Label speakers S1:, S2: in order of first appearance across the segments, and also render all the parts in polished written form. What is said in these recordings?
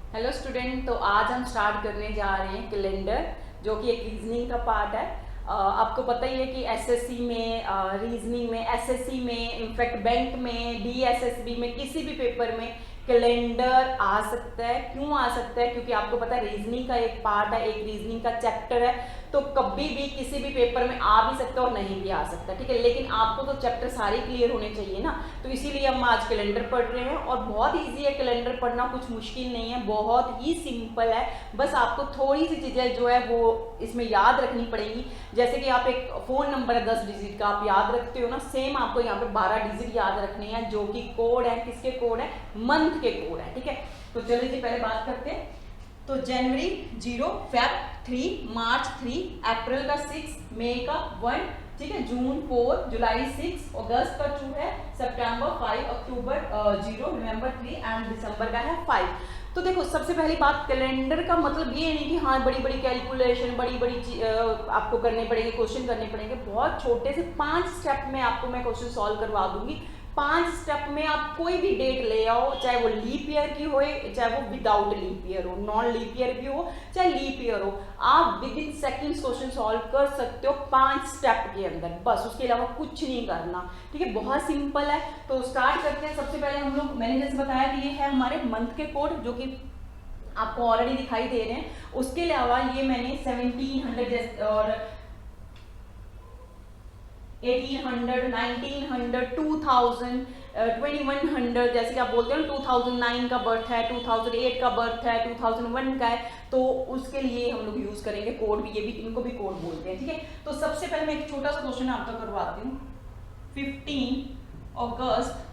S1: Hello student. तो आज हम स्टार्ट करने जा रहे हैं कैलेंडर, जो कि एक रीजनिंग का पार्ट है। आपको पता ही है कि एसएससी में, रीजनिंग में, एसएससी में, इनफैक्ट बैंक में, डीएसएसबी में, किसी भी पेपर में कैलेंडर आ सकता है। क्यों आ सकता है? क्योंकि आपको पता है रीजनिंग का एक पार्ट है, एक रीजनिंग का चैप्टर है, तो कभी भी किसी भी पेपर में आ भी सकता है और नहीं भी आ सकता, ठीक है। लेकिन आपको तो चैप्टर सारे क्लियर होने चाहिए ना, तो इसीलिए हम आज कैलेंडर पढ़ रहे हैं। और बहुत ईजी है कैलेंडर पढ़ना, कुछ मुश्किल नहीं है, बहुत ही सिंपल है। बस आपको थोड़ी सी चीज़ें जो है वो इसमें याद रखनी पड़ेंगी। जैसे कि आप एक फ़ोन नंबर है 10 डिजिट का, आप याद रखते हो ना, सेम आपको यहाँ पे 12 डिजिट याद रखने हैं, जो कि कोड है, किसके कोड है? मंथ के कोड है, ठीक है। तो चलिए जी पहले बात करते हैं। तो जनवरी 0, फेब 3, मार्च 3, अप्रैल का 6, मई का 1, ठीक है, जून 4, जुलाई 6, अगस्त का 2 है, सितंबर 5, अक्टूबर 0, नवंबर 3 एंड दिसंबर का है 5। तो देखो, सबसे पहली बात, कैलेंडर का मतलब ये नहीं कि हाँ बड़ी बड़ी कैलकुलेशन, बड़ी बड़ी आपको करने पड़ेंगे, क्वेश्चन करने पड़ेंगे। बहुत छोटे से 5 स्टेप में आपको मैं क्वेश्चन सॉल्व करवा दूंगी। 5 स्टेप में आप कोई भी डेट ले आओ, चाहे वो लीप ईयर की हो, चाहे वो विदाउट लीप ईयर हो, नॉन लीप ईयर भी हो, चाहे लीप ईयर हो, आप with in seconds question solve कर सकते हो 5 स्टेप के अंदर, बस। उसके अलावा कुछ नहीं करना, ठीक है, बहुत सिंपल है। तो स्टार्ट करते हैं। सबसे पहले हम लोग, मैंने जैसे बताया कि ये है हमारे मंथ के कोड, जो कि आपको ऑलरेडी दिखाई दे रहे हैं। उसके अलावा ये मैंने 1700 और 1800, 1900, 2000, 2100, जैसे कि आप बोलते हैं 2009 का बर्थ है, 2008 का बर्थ है, 2001 का है, तो उसके लिए हम लोग यूज करेंगे कोड भी। ये भी, इनको भी कोड बोलते हैं, ठीक है। तो सबसे पहले मैं एक छोटा सा क्वेश्चन आपका करवाती हूँ। 15 अगस्त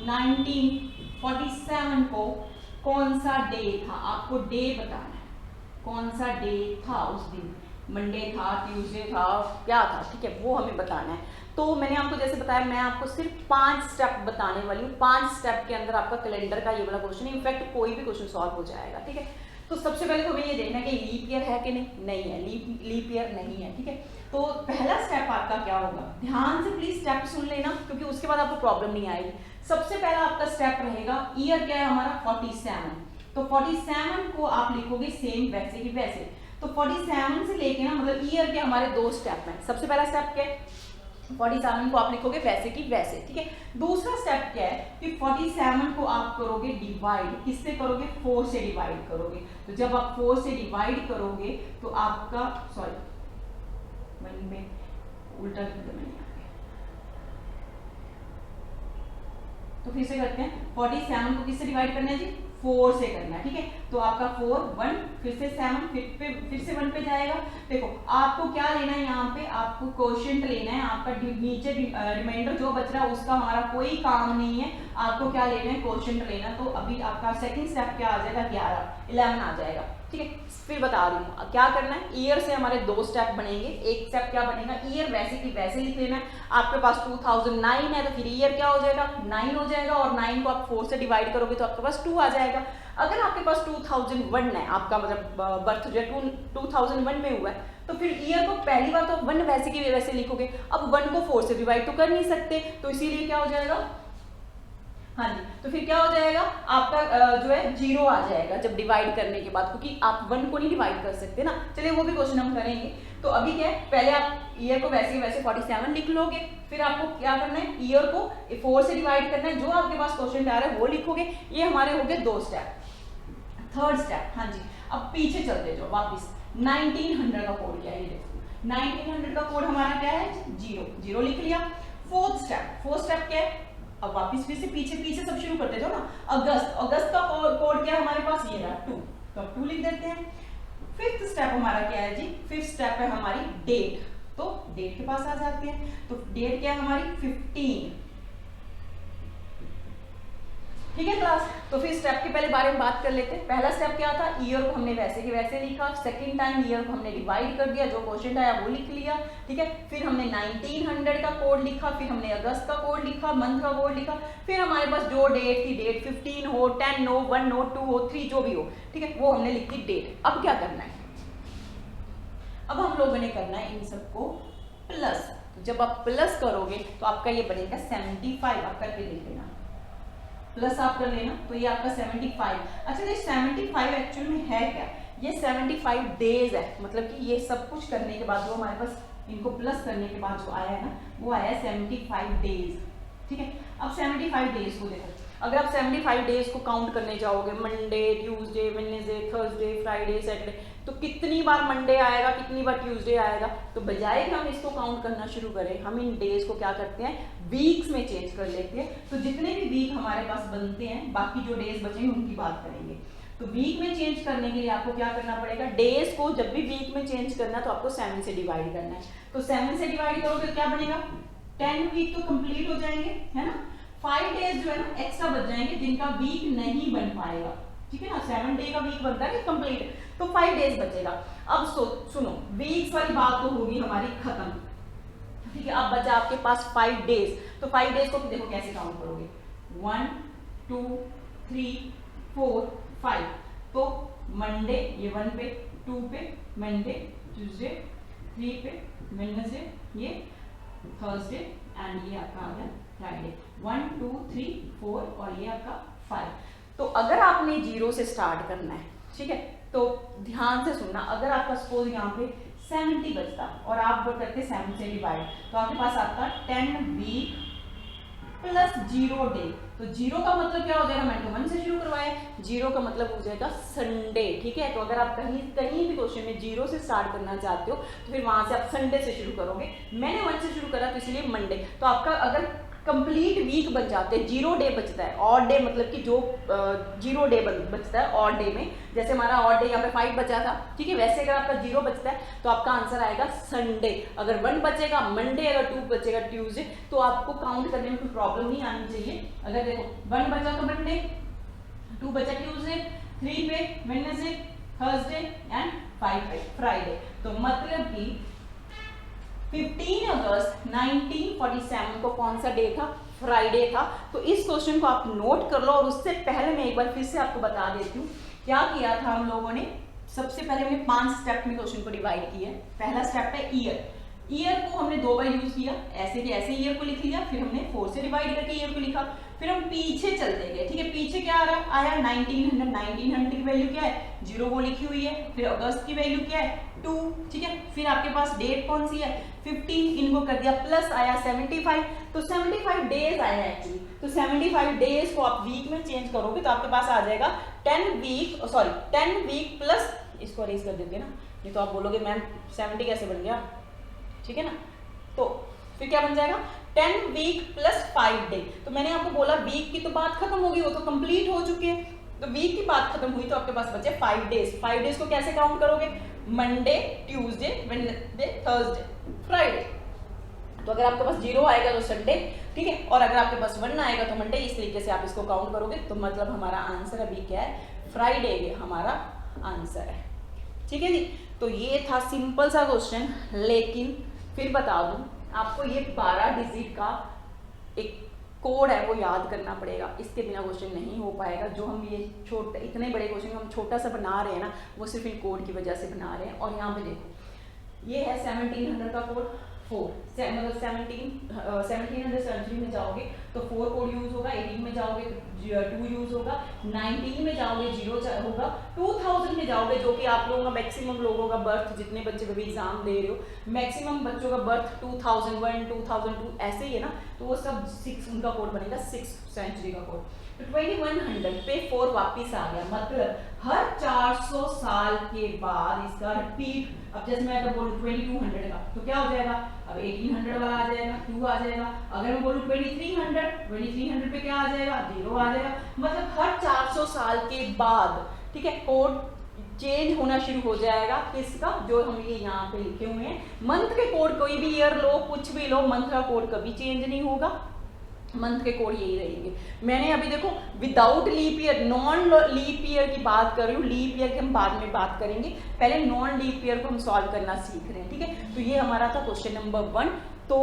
S1: 1947 को कौन सा डे था? आपको डे बताना है, कौन सा डे था उस दिन। मंडे था, ट्यूसडे था, क्या था, ठीक है, वो हमें बताना है। तो मैंने आपको जैसे बताया, मैं आपको सिर्फ 5 स्टेप बताने वाली हूँ। 5 स्टेप के अंदर आपका कैलेंडर का ये वाला क्वेश्चन, इनफैक्ट कोई भी क्वेश्चन सॉल्व हो जाएगा, ठीक है। तो सबसे पहले तो हमें ये देखना है कि लीप ईयर है कि नहीं। नहीं है, लीप ईयर नहीं है, ठीक है। तो पहला स्टेप आपका क्या होगा? ध्यान से प्लीज स्टेप सुन लेना, क्योंकि उसके बाद आपको प्रॉब्लम नहीं आएगी। सबसे पहला आपका स्टेप रहेगा, ईयर क्या है हमारा? 47। तो 47 को आप लिखोगे सेम वैसे ही वैसे। तो 47 से लेके ना, मतलब ईयर के हमारे 2 स्टेप हैं। सबसे पहला स्टेप क्या है? 47 को आप लिखोगे वैसे की वैसे, ठीक है। दूसरा स्टेप क्या है कि 47 को आप करोगे डिवाइड। किससे करोगे? 4 से डिवाइड करोगे। तो जब आप 4 से डिवाइड करोगे तो आपका, सॉरी वहीं में उल्टा लिख दिया मैंने यहाँ पे, तो फिर से करते हैं। 47 को किससे डिवाइड करना है जी? 4 से करना है, ठीक है। तो आपका 4, 1, फिर से 7, फिर से 1 पे जाएगा। देखो आपको क्या लेना है यहाँ पे, आपको क्वोशिएंट लेना है। आपका नीचे रिमाइंडर जो बच रहा है उसका हमारा कोई काम नहीं है, आपको क्या लेना है? क्वोशिएंट लेना। तो अभी आपका सेकंड स्टेप क्या आ जाएगा? 11 आ जाएगा, ठीक है। फिर बता रही हूँ क्या करना है। ईयर से हमारे 2 स्टेप बनेंगे। एक स्टेप क्या बनेगा? ईयर वैसे की वैसे लिख लेना है। आपके पास 2009 है तो फिर ईयर क्या हो जाएगा? 9 हो जाएगा, और 9 को आप 4 से डिवाइड करोगे तो आपके पास 2 आ जाएगा। अगर आपके पास 2001 है, आपका मतलब बर्थ जो है 2001 में हुआ है, तो फिर ईयर को पहली बार तो 1 वैसे की वैसे लिखोगे। अब 1 को 4 से डिवाइड तो कर नहीं सकते, तो इसीलिए क्या हो जाएगा? हाँ जी, तो फिर क्या हो जाएगा आपका जो है 0 आ जाएगा जब डिवाइड करने के बाद, क्योंकि आप 1 को नहीं डिवाइड कर सकते ना। चलिए वो भी क्वेश्चन हम करेंगे। तो अभी क्या है, पहले आप ईयर को वैसे वैसे 47 लिख लोगे, फिर आपको क्या करना है? ईयर को 4 से डिवाइड करना है, जो आपके पास क्वेश्चन आ रहा है वो लिखोगे। ये हमारे हो गए 2 स्टेप। थर्ड स्टेप, हाँ जी, अब पीछे चलते जाओ वापिस। 1900 का कोड क्या है? ये देखो 1900 का कोड हमारा क्या है? 0 लिख लिया। फोर्थ स्टेप क्या है? अब वापिस फिर से पीछे पीछे सब शुरू करते जाओ ना। अगस्त का कोड क्या है हमारे पास? ये रहा 2, तो अब 2 लिख देते हैं। फिफ्थ स्टेप हमारा क्या है जी? फिफ्थ स्टेप है हमारी डेट, तो डेट के पास आ जाते हैं। तो डेट क्या है हमारी? 15, ठीक है क्लास। तो फिर स्टेप के पहले बारे में बात कर लेते हैं। पहला स्टेप क्या था? ईयर को हमने वैसे के वैसे लिखा। सेकंड टाइम ईयर को हमने डिवाइड कर दिया, जो क्वेश्चन आया वो लिख लिया, ठीक है। फिर हमने 1900 का कोड लिखा, फिर हमने अगस्त का कोड लिखा, मंथ का कोड लिखा, फिर हमारे पास जो डेट थी, डेट 15 हो, 10 हो, 1 हो, 2 हो, 3 जो भी हो, ठीक है, वो हमने लिख दी डेट। अब क्या करना है? अब हम लोगों ने करना है इन सबको प्लस। तो जब आप प्लस करोगे तो आपका ये बनेगा 75। आप करके लिख लेना प्लस आप कर लेना, तो ये आपका 75। अच्छा ये 75 एक्चुअल में है क्या, ये 75 डेज है, मतलब कि ये सब कुछ करने के बाद जो हमारे पास इनको प्लस करने के बाद जो आया है ना, वो आया है 75 डेज। ठीक है, अब 75 डेज को देखो, अगर आप 75 डेज को काउंट करने जाओगे, Monday, Tuesday, Wednesday, Thursday, Friday, Saturday, तो कितनी बार मंडे आएगा, कितनी बार ट्यूसडे आएगा। तो बजाय कि हम इसको काउंट करना शुरू करें, हम इन डेज को क्या करते हैं, वीक्स में चेंज कर लेते हैं। तो जितने भी वीक हमारे पास बनते हैं, बाकी जो डेज बचेंगे उनकी बात करेंगे। तो वीक में चेंज करने के लिए आपको क्या करना पड़ेगा, डेज को जब भी वीक में चेंज करना है तो आपको 7 से डिवाइड करना है। तो 7 से डिवाइड करोगे तो क्या बनेगा, 10 वीक तो कंप्लीट हो जाएंगे, है ना। 5 डेज जो है ना एक्स्ट्रा बच जाएंगे जिनका वीक नहीं बन पाएगा, ठीक है ना। 7 डे का वीक बनता है कंप्लीट, तो 5 डेज बचेगा। अब सुनो, वीक्स वाली बात तो होगी हमारी खत्म, ठीक है। अब बचा आपके पास 5 डेज, तो 5 डेज को देखो कैसे काउंट करोगे, 1 2 3 4 5। तो मंडे ये 1 पे, 2 पे मंडे, ट्यूसडे 3 पे, वेडनेसडे, ये थर्सडे एंड ये आपका आ गया फ्राइडे। 1 2 3 4 और ये आपका 5। तो अगर आपने 0 से स्टार्ट करना है, ठीक है, तो ध्यान से सुनना, अगर आपका सपोज यहाँ पे 70 बचता और आप करते 7 से डिवाइड, तो आपके पास आता 10 वीक प्लस 0 डे। तो 0 का मतलब क्या हो जाएगा, मैंने तो 1 से शुरू करवाया, 0 का मतलब हो जाएगा संडे, ठीक है। तो अगर आप कहीं भी क्वेश्चन में 0 से स्टार्ट करना चाहते हो तो फिर वहां से आप संडे से शुरू करोगे। मैंने 1 से शुरू करा तो इसलिए मंडे। तो आपका अगर कंप्लीट वीक बन जाते हैं, 0 डे बचता है, ऑड डे मतलब कि जो 0 डे बचता है ऑड डे में, जैसे हमारा ऑड डे यहाँ पे 5 बचा था, ठीक है, वैसे अगर आपका 0 बचता है तो आपका आंसर आएगा संडे। अगर 1 बचेगा मंडे, अगर 2 बचेगा ट्यूसडे, तो आपको काउंट करने में कोई प्रॉब्लम नहीं आनी चाहिए। अगर देखो 1 बचा तो मंडे, 2 बचा ट्यूसडे, 3 पे वेडनेसडे, थर्सडे एंड 5 पे फ्राइडे। तो मतलब कि 15 अगस्त 1947 को कौन सा डे था, फ्राइडे था। तो इस क्वेश्चन को आप नोट कर लो। और उससे पहले मैं एक बार फिर से आपको बता देती हूँ क्या किया था हम लोगों ने। सबसे पहले हमने 5 स्टेप में क्वेश्चन को डिवाइड किया है। पहला स्टेप है ईयर। ईयर को हमने 2 बार यूज किया, ऐसे के ऐसे ईयर को लिख लिया, फिर हमने 4 से डिवाइड करके ईयर को लिखा, फिर हम पीछे चलते गए, ठीक है। पीछे क्या आ रहा आया 1900 की वैल्यू क्या है 0, वो लिखी हुई है। फिर अगस्त की वैल्यू क्या है 2, ठीक है। फिर आपके पास डेट कौन सी है 15, इनको कर दिया प्लस आया 75। तो 75 डेज आया एक्चुअली। तो 75 डेज को आप वीक में चेंज करोगे तो आपके पास आ जाएगा 10 वीक प्लस, इसको अरेंज कर देते हैं ना, ये तो आप बोलोगे मैम 70 कैसे बन गया, ठीक है ना। तो फिर क्या बन जाएगा 10 वीक प्लस 5 डे। तो मैंने आपको बोला वीक की तो बात खत्म होगी, वो तो कंप्लीट हो चुके हैं। तो वीक की बात खत्म हुई तो आपके पास बचे 5 डेज। 5 डेज को कैसे काउंट करोगे, Monday, Tuesday, Wednesday, Thursday, Friday. तो अगर आपके पास 0 आएगा तो संडे, ठीक है, और अगर आपके पास 1 आएगा तो मंडे। इस तरीके से आप इसको काउंट करोगे तो मतलब हमारा आंसर अभी क्या है, फ्राइडे हमारा आंसर है, ठीक है जी। तो ये था सिंपल सा क्वेश्चन, लेकिन फिर बता दूं आपको ये 12 डिजिट का एक कोड है वो याद करना पड़ेगा, इसके बिना क्वेश्चन नहीं हो पाएगा। जो हम ये छोटे इतने बड़े क्वेश्चन हम छोटा सा बना रहे हैं ना, वो सिर्फ इन कोड की वजह से बना रहे हैं। और यहाँ पे देखो ये है 1700 का कोड 4, मतलब 1700 सेंचुरी में जाओगे तो 4 कोड यूज होगा, 18 में जाओगे तो 2 यूज होगा, 19 में जाओगे 0 होगा, 2000 में जाओगे जो कि आप लोगों का मैक्सिमम लोगों का बर्थ, जितने बच्चे कभी एग्जाम दे रहे हो, मैक्सिमम बच्चों का बर्थ 2001 2002 ऐसे ही है ना, तो वो सब 6 उनका कोड बनेगा, 6 सेंचुरी का कोड। तो 2100 पे 4 वापिस आ गया, मतलब हर 400 साल के बाद इसका रिपीट। अब जैसे मैं अगर बोलूँ 2200 का तो क्या हो जाएगा, अब 1800 वाला आ जाएगा, 2 आ जाएगा। अगर मैं बोलूँ 2300 पे क्या आ जाएगा, 0 आ जाएगा। मतलब हर 400 साल के बाद, ठीक है, कोड चेंज होना शुरू हो जाएगा। किसका, जो हम ये यहाँ पे लिखे हुए हैं मंथ के कोड, कोई भी ईयर लो, कुछ भी लो, मंथ का कोड कभी चेंज नहीं होगा, मंथ के कोड यही रहेंगे। मैंने अभी देखो without leap year, non leap year की बात कर रही हूँ, लीप ईयर की हम बाद में बात करेंगे, पहले नॉन लीप ईयर को हम सॉल्व करना सीख रहे हैं, ठीक है। तो ये हमारा था क्वेश्चन नंबर 1। तो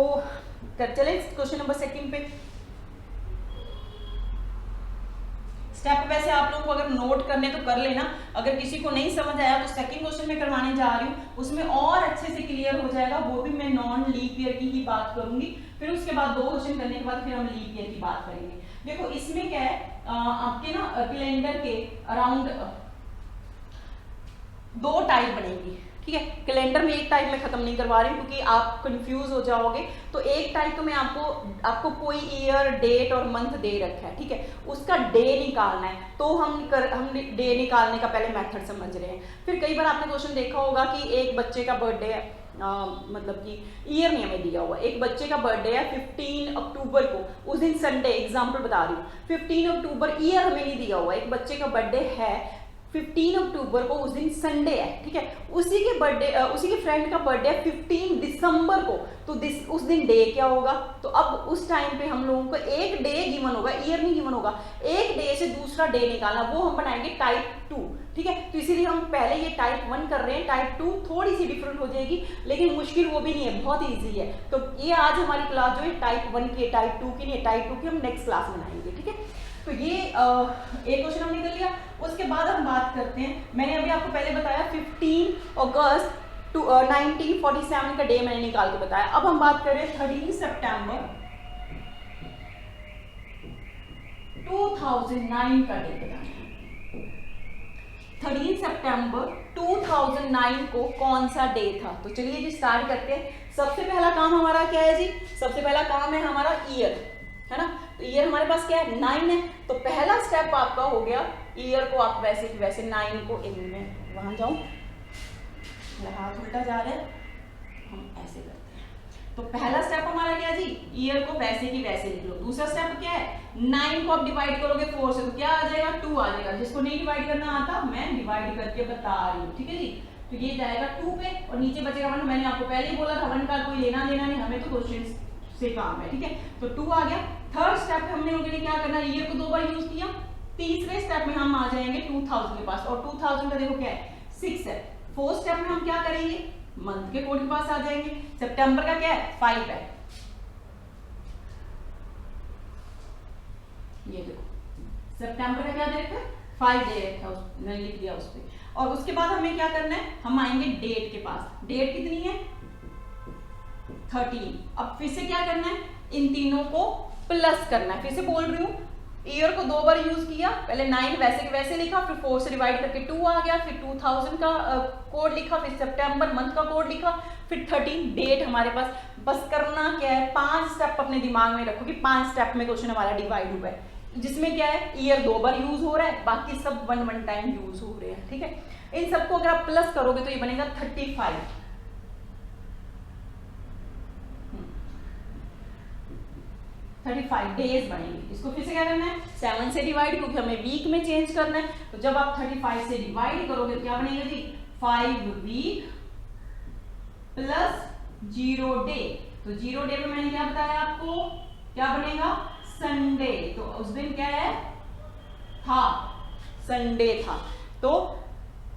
S1: चले क्वेश्चन नंबर 2 पे। स्टेप वैसे आप लोगों को अगर नोट करने तो कर लेना, अगर किसी को नहीं समझ आया तो सेकंड क्वेश्चन में करवाने जा रही हूँ, उसमें और अच्छे से क्लियर हो जाएगा। वो भी मैं नॉन लीप ईयर की ही बात करूंगी, फिर उसके बाद 2 क्वेश्चन करने के बाद फिर हम लीप ईयर की बात करेंगे। देखो इसमें क्या है, आपके ना कैलेंडर के अराउंड 2 टाइप बनेगी, ठीक है। कैलेंडर में एक टाइप में खत्म नहीं करवा रही हूँ क्योंकि आप कंफ्यूज हो जाओगे। तो एक टाइप तो मैं आपको कोई ईयर, डेट और मंथ दे रखा है, ठीक है, उसका डे निकालना है। तो हम डे निकालने का पहले मेथड समझ रहे हैं। फिर कई बार आपने क्वेश्चन देखा होगा कि एक बच्चे का बर्थडे है, मतलब कि ईयर नहीं हमें दिया हुआ, एक बच्चे का बर्थडे है 15 अक्टूबर को, उस दिन संडे, एग्जाम्पल बता रही हूँ, 15 अक्टूबर, ईयर हमें नहीं दिया हुआ, एक बच्चे का बर्थडे है 15 अक्टूबर को, उस दिन संडे है, ठीक है। उसी के फ्रेंड का बर्थडे है 15 दिसंबर को, तो उस दिन डे क्या होगा? तो अब उस टाइम पे हम लोगों को एक डे गिवन होगा, ईयर नहीं गिवन होगा, एक डे से दूसरा डे निकालना, वो हम बनाएंगे टाइप 2, ठीक है। तो इसीलिए हम पहले ये टाइप 1 कर रहे हैं, टाइप 2 थोड़ी सी डिफरेंट हो जाएगी, लेकिन मुश्किल वो भी नहीं है, बहुत ईजी है। तो ये आज हमारी क्लास जो है टाइप 1 की है, टाइप 2 की नहीं है, टाइप 2 की हम नेक्स्ट क्लास बनाएंगे, ठीक है। तो ये एक क्वेश्चन हमने कर लिया। उसके बाद हम बात करते हैं, मैंने अभी आपको पहले बताया 15 अगस्त 1947 का डे मैंने निकाल के बताया। अब हम बात करें 13 सितंबर 2009 का डे बताया। 13 सितंबर 2009 को कौन सा डे था? तो चलिए जी स्टार्ट करते हैं। सबसे पहला काम हमारा क्या है जी? सबसे पहला काम है हमारा ईयर, है ना। तो ईयर हमारे पास क्या है? 9 है। तो पहला स्टेप आपका हो गया, ईयर को आप वैसे की वैसे 9 को इनमें वहां जाऊं, हाथ उल्टा जा रहा है, हम ऐसे करते हैं। तो पहला स्टेप हमारा क्या जी? ईयर को वैसे की वैसे लिख लो। दूसरा स्टेप क्या है? 9 को आप डिवाइड करोगे 4 से, तो क्या आ जाएगा? 2 आ जाएगा। जिसको नहीं डिवाइड करना आता, मैं डिवाइड करके बता रही हूँ, ठीक है जी। तो ये जाएगा 2 पे और नीचे बचेगा 1। मैंने आपको पहले ही बोला था 1 का कोई लेना देना नहीं, हमें तो क्वेश्चन से काम है, ठीक है। तो 2 आ गया। थर्ड स्टेप में हमने लोगों ने क्या करना है? ईयर को 2 बार यूज किया। तीसरे स्टेप में हम आ जाएंगे 2000 के पास, और 2000 का देखो क्या है? 6 है। फोर्थ स्टेप में हम क्या करेंगे? मंथ के कोड के पास आ जाएंगे। सितंबर का क्या है? 5 है। ये देखो सितंबर का क्या दे रखा है? 5 दे रखा है, मैंने लिख दिया उस पर। और उसके बाद हमें क्या करना है? हम आएंगे डेट के पास। डेट कितनी है? 13। अब फिर से क्या करना है? इन तीनों को प्लस करना है। फिर से बोल रही हूँ, ईयर को 2 बार यूज किया, पहले 9 वैसे के वैसे लिखा, फिर 4 से डिवाइड करके 2 आ गया, फिर 2000 का कोड लिखा, फिर सितंबर मंथ का कोड लिखा, फिर 13 डेट हमारे पास। बस करना क्या है? 5 स्टेप अपने दिमाग में रखो कि 5 स्टेप में क्वेश्चन हमारा डिवाइड हुआ है, जिसमें क्या है? ईयर 2 बार यूज हो रहा है, बाकी सब 1 टाइम यूज हो रहे हैं, ठीक है। इन सबको अगर आप प्लस करोगे तो ये बनेगा 35 डेज बनेंगे। इसको फिर से क्या करना है? 7 से डिवाइड, क्योंकि हमें वीक में चेंज करना है। तो जब आप 35 से डिवाइड करोगे तो क्या बनेगा जी? 5 वीक प्लस 0 डे। तो 0 डे में मैंने क्या बताया आपको? क्या बनेगा? संडे। तो उस दिन क्या है? था, संडे था। तो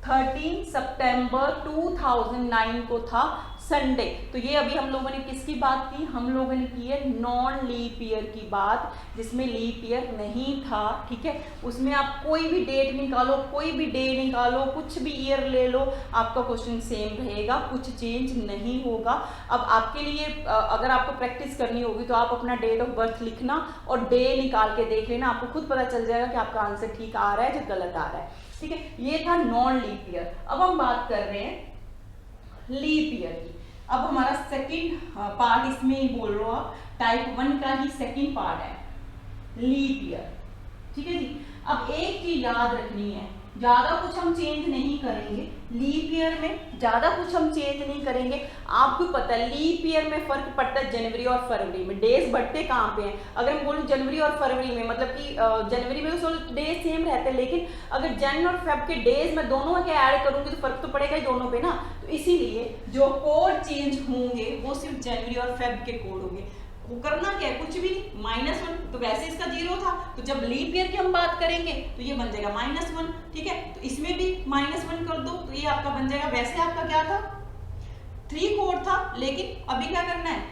S1: 13 सितंबर 2009 को था संडे। तो ये अभी हम लोगों ने किसकी बात की? हम लोगों ने की है नॉन लीप ईयर की बात, जिसमें लीप ईयर नहीं था, ठीक है। उसमें आप कोई भी डेट निकालो, कोई भी डे निकालो, कुछ भी ईयर ले लो, आपका क्वेश्चन सेम रहेगा, कुछ चेंज नहीं होगा। अब आपके लिए अगर आपको प्रैक्टिस करनी होगी तो आप अपना डेट ऑफ बर्थ लिखना और डे निकाल के देख लेना, आपको खुद पता चल जाएगा कि आपका आंसर ठीक आ रहा है या गलत आ रहा है, ठीक है। ये था नॉन लीप ईयर। अब हम बात कर रहे हैं लीप ईयर की। अब हमारा सेकंड पार्ट इसमें ही बोल रहा हूं, टाइप 1 का ही सेकंड पार्ट है लीप ईयर, ठीक है जी। अब एक चीज याद रखनी है, ज्यादा कुछ हम चेंज नहीं करेंगे लीप ईयर में, ज्यादा कुछ हम चेंज नहीं करेंगे। आपको पता है लीप ईयर में फर्क पड़ता है जनवरी और फरवरी में, डेज बढ़ते कहाँ पे हैं। अगर हम बोलूँ जनवरी और फरवरी में, मतलब कि जनवरी में तो डेज सेम रहते हैं, लेकिन अगर जन और फेब के डेज में दोनों के ऐड करूंगी तो फर्क तो पड़ेगा ही दोनों पे ना। तो इसीलिए जो कोड चेंज होंगे वो सिर्फ जनवरी और फेब के कोड होंगे। वो करना क्या है? कुछ भी नहीं, -1। तो वैसे इसका 0 था, तो जब लीप ईयर की हम बात करेंगे तो ये बन जाएगा -1, ठीक है। तो इसमें भी -1 कर दो तो ये आपका बन जाएगा। वैसे आपका क्या था? 3 कोड था, लेकिन अभी क्या करना है?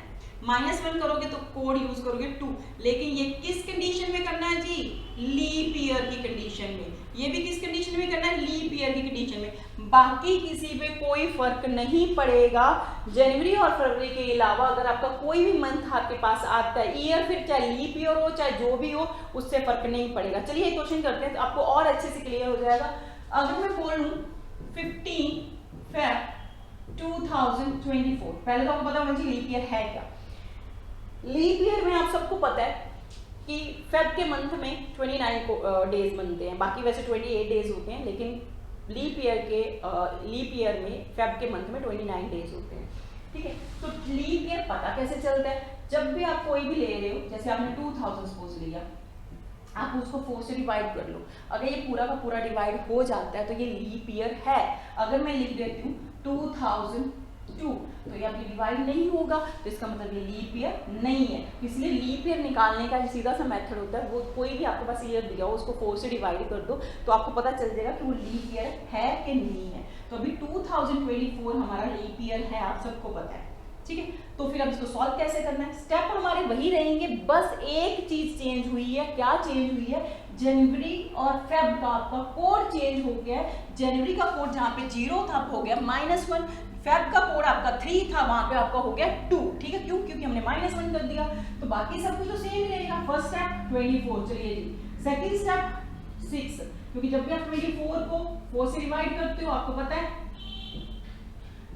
S1: -1 करोगे तो कोड यूज करोगे 2, लेकिन ये किस कंडीशन में करना है जी? लीप ईयर की कंडीशन में। ये भी किस कंडीशन में करना है? लीप ईयर की कंडीशन में। बाकी किसी पे कोई फर्क नहीं पड़ेगा। जनवरी और फरवरी के अलावा अगर आपका कोई भी मंथ आपके पास आता है, ईयर फिर चाहे लीप ईयर हो चाहे जो भी हो, उससे फर्क नहीं पड़ेगा। चलिए एक क्वेश्चन करते हैं तो आपको और अच्छे से क्लियर हो जाएगा। अगर मैं बोलूं 15 Feb 2024, पहले तो आपको पता होना चाहिए लीप ईयर है क्या। लीप ईयर में आप सबको पता है कि फेब के मंथ में 29 डेज बनते हैं, बाकी वैसे 28 डेज होते हैं, लेकिन लीप ईयर में फेब के मंथ में 29 डेज होते हैं। ठीक है, तो लीप ईयर पता कैसे चलता है? जब भी आप कोई भी ले रहे हो, जैसे आपने 2000 सपोज लिया, आप उसको 4 से डिवाइड कर लो। अगर ये पूरा का पूरा डिवाइड हो जाता है तो ये लीप ईयर है। अगर मैं लिख देती हूँ 2002, तो ये अभी डिवाइड नहीं होगा, तो इसका मतलब ये लीप ईयर नहीं है। इसलिए लीप ईयर निकालने का सीधा सा मेथड होता है, वो कोई भी आपके पास ईयर दिया हो उसको 4 से डिवाइड कर दो, तो आपको पता चल जाएगा कि वो लीप ईयर है कि नहीं है। तो अभी 2024 हमारा लीप ईयर है, आप सबको पता है। ठीक है, तो फिर अब इसको सॉल्व कैसे करना है? स्टेप हमारे वही रहेंगे, बस एक चीज चेंज हुई है। क्या चेंज हुई है? जनवरी और फेब का आपका कोड चेंज हो गया है। जनवरी का कोड जहाँ पे 0 था हो गया -1, फेब का कोड आपका 3 था, वहां पे आपका हो गया 2। ठीक है, क्यों? क्योंकि हमने -1 कर दिया, तो बाकी सब कुछ तो सेम ही रहेगा। फर्स्ट स्टेप 24, चलिए जी। सेकंड स्टेप 6, क्योंकि जब भी आप 24 को 4 से डिवाइड करते हो आपको पता है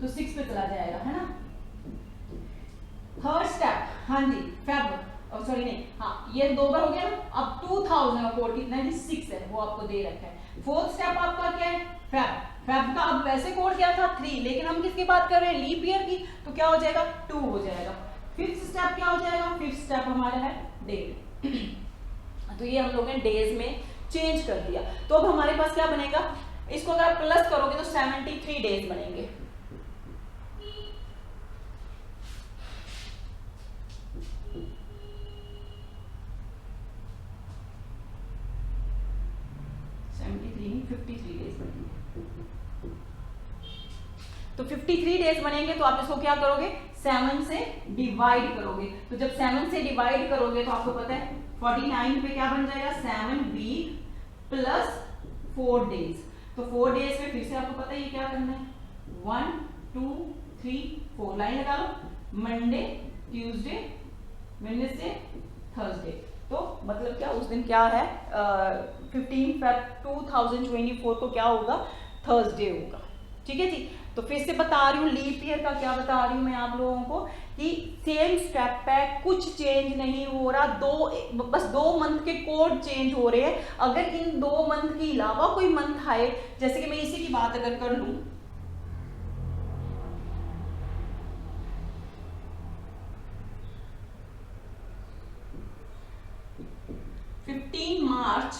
S1: तो 6 पे चला जाएगा, है ना। थर्ड स्टेप, हाँ जी, फेब, सॉरी नहीं, हाँ ये 2 बार हो गया ना। अब 2000 का कोड कितना है? 6 है, वो आपको दे रखा है। फोर्थ स्टेप आपका क्या है? फेब। फेब का अब वैसे कोड क्या था? 3, लेकिन हम किसकी बात कर रहे हैं? लीप ईयर की, तो क्या हो जाएगा? 2 हो जाएगा। फिफ्थ स्टेप क्या हो जाएगा? फिफ्थ स्टेप हमारा है डेट। तो ये हम लोगों ने डेज में चेंज कर दिया। तो अब हमारे पास क्या बनेगा? इसको अगर आप प्लस करोगे तो 73 डेज बनेंगे। तो 53 डेज बनेंगे, तो आप इसको क्या करोगे? 7 से डिवाइड करोगे। तो जब 7 से डिवाइड करोगे तो आपको पता है 49 पे क्या बन जाएगा? 7 वीक प्लस 4 डेज। तो 4 डेज में फिर से आपको पता है ये क्या करना है? 1 2 3 4 लाइन लगा लो। Monday, Tuesday, Wednesday, Thursday. तो मतलब क्या उस दिन क्या है? 15 Feb 2024 को क्या होगा? थर्सडे होगा। ठीक है जी। तो फिर से बता रही हूँ, लीप ईयर का क्या बता रही हूँ मैं आप लोगों को कि सेम स्टेप पे कुछ चेंज नहीं हो रहा, बस 2 मंथ के कोड चेंज हो रहे हैं। अगर इन 2 मंथ के अलावा कोई मंथ आए, जैसे कि मैं इसी की बात अगर कर लूं, मार्च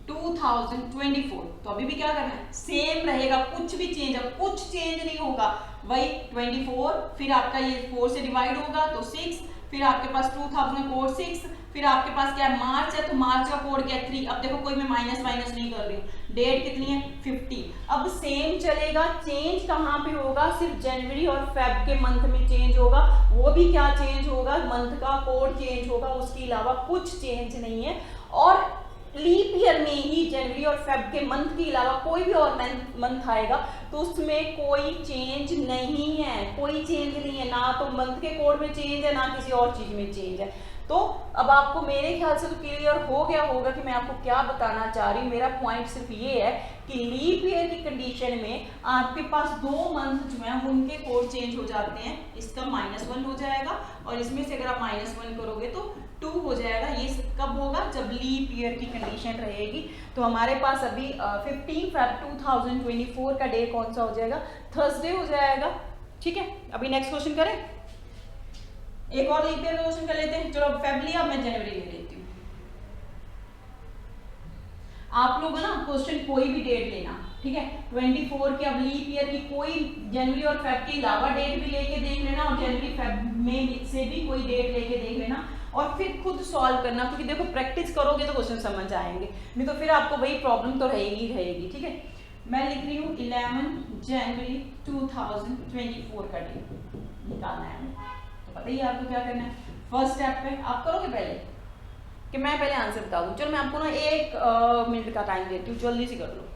S1: 2024, तो अभी भी क्या करना है? सेम रहेगा, कुछ भी चेंज, अब कुछ चेंज नहीं होगा। वही 24, फिर आपका ये 4 से डिवाइड होगा तो 6, फिर आपके पास 2000 कोड 6, फिर आपके पास क्या है? मार्च है, तो मार्च का कोड क्या है? 3। अब देखो कोई मैं माइनस नहीं कर रही हूँ। डेट कितनी है? 50। अब सेम चलेगा। चेंज कहाँ पे होगा? सिर्फ जनवरी और फेब के मंथ में चेंज होगा। वो भी क्या चेंज होगा? मंथ का कोड चेंज होगा, उसके अलावा कुछ चेंज नहीं है। और लीप ईयर में ही जनवरी और फेब के मंथ के अलावा कोई भी और मंथ आएगा तो उसमें कोई चेंज नहीं है, कोई चेंज नहीं है, ना तो मंथ के कोड में चेंज है ना किसी और चीज में चेंज है। तो अब आपको मेरे ख्याल से तो क्लियर हो गया होगा कि मैं आपको क्या बताना चाह रही हूँ। मेरा पॉइंट सिर्फ ये है कि लीप ईयर की कंडीशन में आपके पास 2 मंथ जो है उनके कोड चेंज हो जाते हैं। इसका -1 हो जाएगा और इसमें से अगर आप -1 करोगे तो 2 हो जाएगा। ये कब होगा? जब लीप ईयर की कंडीशन रहेगी। तो हमारे पास अभी 15 Feb 2024 का डे कौन सा हो जाएगा? थर्सडे हो जाएगा। ठीक है, अभी नेक्स्ट क्वेश्चन करें। एक और लीप ईयर का क्वेश्चन कर लेते हैं। चलो फेब लिया, मैं जनवरी ले लेती हूँ। आप लोग ना क्वेश्चन कोई भी डेट लेना, ठीक है? 24 की, अब लीप ईयर की कोई जनवरी और फेब के अलावा डेट भी लेके देख लेना और जनवरी फेब में से भी कोई डेट लेके देख लेना और फिर खुद सॉल्व करना, क्योंकि देखो प्रैक्टिस करोगे तो क्वेश्चन समझ आएंगे, नहीं तो फिर आपको वही प्रॉब्लम तो रहेगी। ठीक है, मैं लिख रही हूँ 11 जनवरी 2024 का डे निकालना है हमें। तो पता ही आपको क्या करना है। फर्स्ट स्टेप पे आप करोगे पहले कि मैं पहले आंसर बता दूं। चलो मैं आपको ना 1 मिनट का टाइम देती हूँ, जल्दी से कर लो।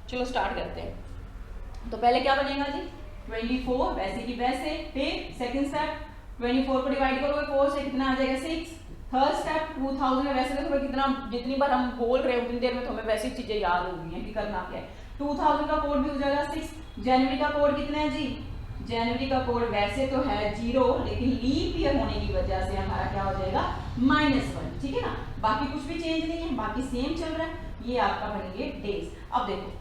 S1: चलो स्टार्ट करते हैं। तो पहले क्या बनेगा जी 24 वैसे की वैसे, फिर सेकंड स्टेप 24 को डिवाइड करोगे 4 से कितना आ जाएगा 6। थर्ड स्टेप 2000 में वैसे तो कितना जितनी बार हम बोल रहे हैं उतनी देर में तो हमें वैसी चीजें याद हो गई हैं कि करना क्या है। 2000 का कोड भी हो जाएगा 6। जनवरी का कोड कितना है जी, जनवरी का कोड वैसे तो है 0 लेकिन लीप ईयर होने की वजह से हमारा क्या हो जाएगा -1, ठीक है ना। बाकी कुछ भी चेंज नहीं है, बाकी सेम चल रहा है। ये आपका बनेंगे डेज। अब देखो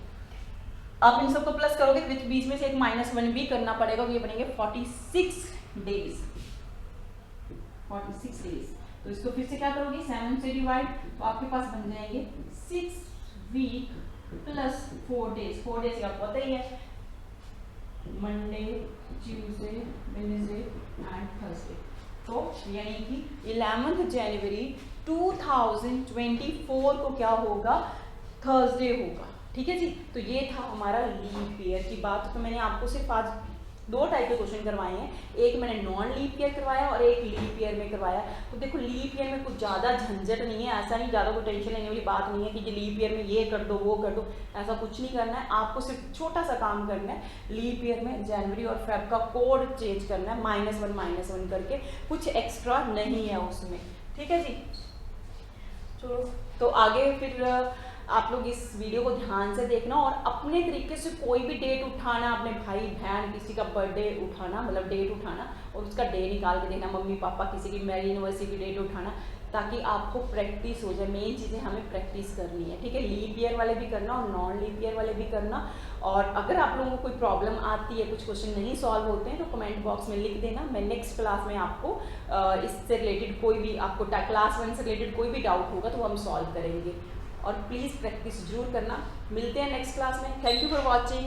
S1: आप इन सबको प्लस करोगे तो बीच में से एक -1 भी करना पड़ेगा, तो ये बनेंगे 46 डेज, 46 डेज। तो इसको फिर से क्या करोगे 7 से डिवाइड, तो आपके पास बन जाएंगे 6 वीक प्लस 4 डेज। 4 डेज आपको पता ही है, Monday, Tuesday, Wednesday and Thursday. तो यानी कि 11 जनवरी 2024 को क्या होगा, थर्सडे होगा, ठीक है जी। तो ये था हमारा लीप ईयर की बात। तो मैंने आपको सिर्फ आज 2 टाइप के क्वेश्चन करवाए हैं, एक मैंने नॉन लीप ईयर करवाया और एक लीप ईयर में करवाया। तो देखो लीप ईयर में कुछ ज़्यादा झंझट नहीं है, ऐसा नहीं, ज़्यादा कोई टेंशन लेने वाली बात नहीं है कि ये लीप ईयर में ये कर दो वो कर दो, ऐसा कुछ नहीं करना है। आपको सिर्फ छोटा सा काम करना है, लीप ईयर में जनवरी और फेब का कोड चेंज करना है -1 करके, कुछ एक्स्ट्रा नहीं है उसमें, ठीक है जी। चलो तो आगे फिर आप लोग इस वीडियो को ध्यान से देखना और अपने तरीके से कोई भी डेट उठाना, अपने भाई बहन किसी का बर्थडे उठाना, मतलब डेट उठाना और उसका डे निकाल के देना, मम्मी पापा किसी की मैरिज एनिवर्सरी की डेट उठाना, ताकि आपको प्रैक्टिस हो जाए। मेन चीज़ें हमें प्रैक्टिस करनी है, ठीक है। लीप ईयर वाले भी करना और नॉन लीप ईयर वाले भी करना। और अगर आप लोगों को कोई प्रॉब्लम आती है, कुछ क्वेश्चन नहीं सॉल्व होते हैं, तो कमेंट बॉक्स में लिख देना। मैं नेक्स्ट क्लास में आपको इससे रिलेटेड कोई भी आपको क्लास 1 से रिलेटेड कोई भी डाउट होगा तो हम सॉल्व करेंगे। और प्लीज़ प्रैक्टिस जरूर करना। मिलते हैं नेक्स्ट क्लास में। Thank you for watching.